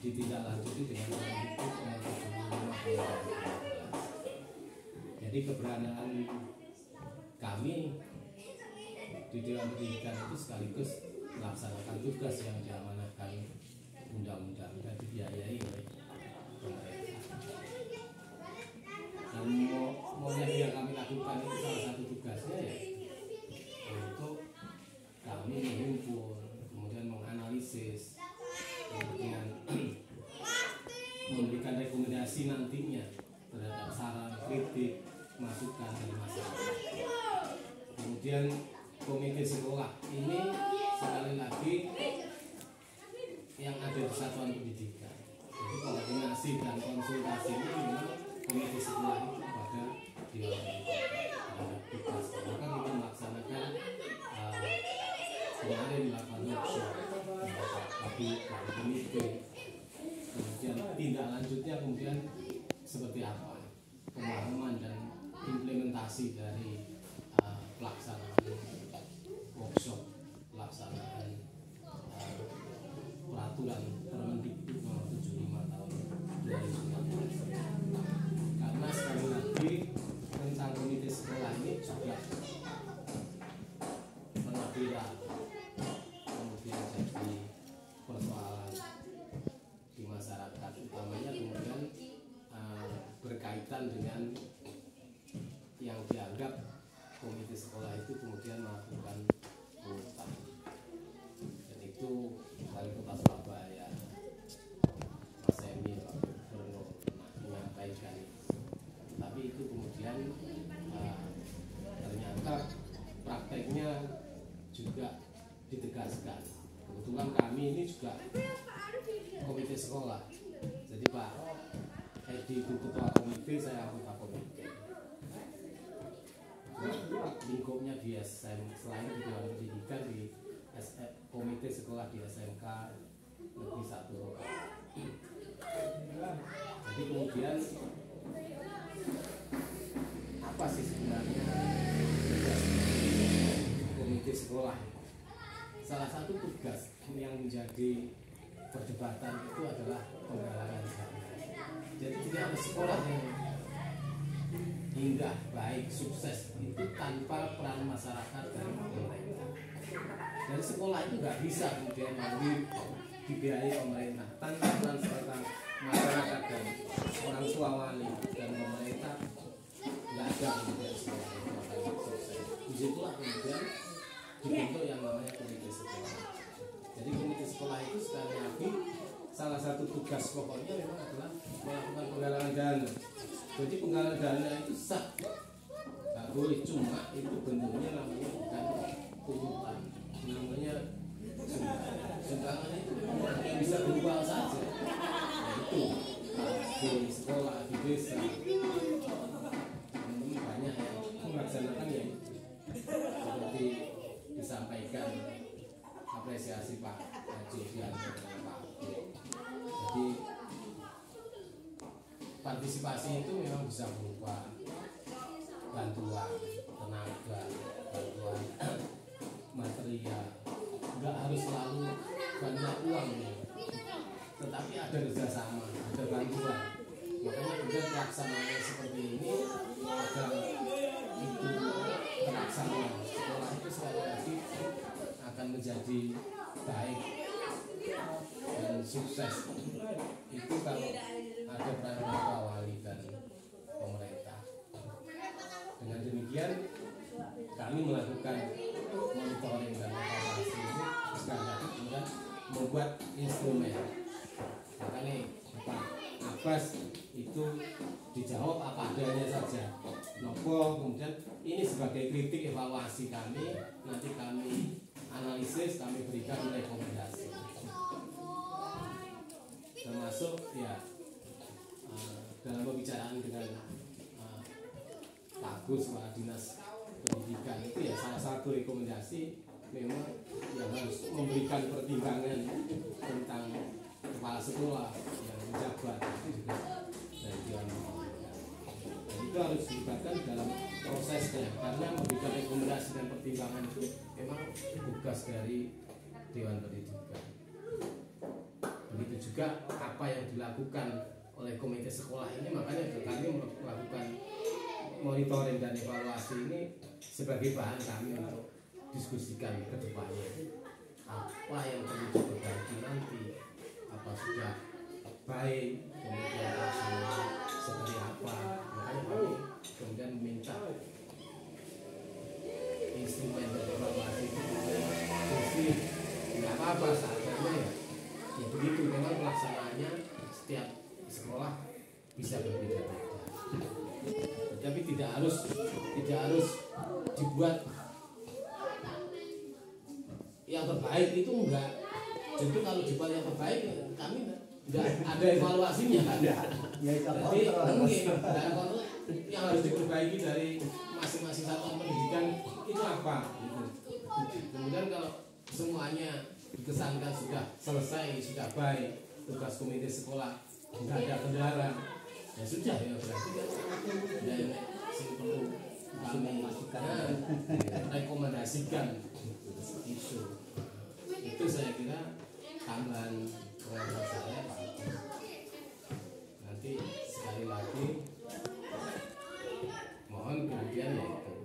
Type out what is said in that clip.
ditindaklanjuti dengan Permendikbud nomor 75 tahun 2012. Jadi keberadaan kami di Dewan Pendidikan itu sekaligus melaksanakan tugas yang diamanahkan undang-undang dan dibiayai oleh pemerintah. Dan yang kami lakukan itu salah satu tugasnya ya untuk kami menghimpun, kemudian menganalisis, kemudian memberikan rekomendasi nantinya terhadap saran, kritik, masukan dari masyarakat. Kemudian komite sekolah ini sekali lagi yang ada di satuan pendidikan. Jadi koordinasi dan konsultasi ini memang komite sekolah itu pada tugas. Maka kita melaksanakan kemarin melakukan workshop, komite. Kemudian tindak lanjutnya kemudian seperti apa, pemahaman dan implementasi dari pelaksanaan workshop, pelaksanaan peraturan Permendikbud nomor 75 tahun 2012. Karena sekali lagi tentang komite sekolah ini juga pernah viral, kemudian jadi persoalan di masyarakat, utamanya kemudian berkaitan dengan yang dianggap komite sekolah itu kemudian melakukan pungutan, dan itu wali kota Surabaya Mas Emil pernah menyampaikan, tapi itu kemudian ternyata prakteknya juga ditegaskan. Kebetulan kami ini juga komite sekolah, jadi Pak Edi itu ketua komite, saya anggota komite. Lingkupnya di SM, selain di Dewan Pendidikan, di komite sekolah di SMK Negeri 1 Rokan. Jadi kemudian apa sih sebenarnya komite sekolah? Salah satu tugas yang menjadi perdebatan itu adalah penggalangan dana. Jadi tidak ada sekolah yang indah, baik, sukses itu tanpa peran masyarakat dan pemerintah. Dari sekolah itu nggak bisa kemudian mandiri dibiayai pemerintah tanpa peran serta masyarakat dan orang tua, wali dan pemerintah. Nggak ada kemudian sekolah itu akan sukses. Disitulah kemudian dibentuk yang namanya komite sekolah. Jadi komite sekolah itu sekali lagi salah satu tugas pokoknya memang adalah melakukan penggalangan dana. Jadi penggalangan dana itu sah, nggak boleh, cuma itu bentuknya namanya bukan pungutan, namanya sumbangan. Itu yang bisa berupa saja, yaitu di sekolah, di desa. Ini banyak yang melaksanakan ya, seperti disampaikan apresiasi Pak Haji Dianto dan Pak. Jadi partisipasi itu memang bisa berupa bantuan tenaga, bantuan material, nggak harus selalu banyak uang ya. Tetapi ada kerjasama, ada bantuan. Makanya kemudian pelaksanaan seperti ini agar itu terlaksana, sekolah itu sekali lagi akan menjadi baik dan sukses itu kalau ada peran orang tua, wali dan pemerintah. Dengan demikian kami melakukan monitoring dan evaluasi ini sekali lagi kemudian membuat instrumen. Makanya Pak Abbas itu dijawab apa adanya saja. Nopo kemudian ini sebagai kritik evaluasi kami, nanti kami analisis, kami berikan rekomendasi. Termasuk ya dalam pembicaraan dengan Pak Agus, Pak Dinas Pendidikan itu ya salah satu rekomendasi memang yang harus memberikan pertimbangan tentang kepala sekolah yang menjabat itu juga dari Dewan Pendidikan. Dan itu harus dilibatkan dalam prosesnya, karena memberikan rekomendasi dan pertimbangan itu memang tugas dari Dewan Pendidikan. Begitu juga apa yang dilakukan oleh komite sekolah ini. Makanya kami melakukan monitoring dan evaluasi ini sebagai bahan kami untuk diskusikan ke depannya apa yang perlu diperbaiki nanti, apa sudah baik, kemudian pelaksanaan seperti apa. Makanya kami kemudian meminta instrumen dan evaluasi itu bersih, nggak apa-apa seadanya ya begitu. Memang pelaksanaannya setiap sekolah bisa berbeda-beda, tapi tidak harus dibuat yang terbaik itu enggak. Jadi kalau dibuat yang terbaik kami enggak ada evaluasinya. Jadi mungkin yang harus diperbaiki dari masing-masing satuan pendidikan itu apa gitu. Kemudian kalau semuanya dikesankan sudah selesai, sudah baik, tugas komite sekolah enggak ada kendala, ya sudah, ya berarti kan yang perlu kami rekomendasikan itu saya kira tambahan pengalaman saya Pak. Nanti sekali lagi mohon kemudian ya itu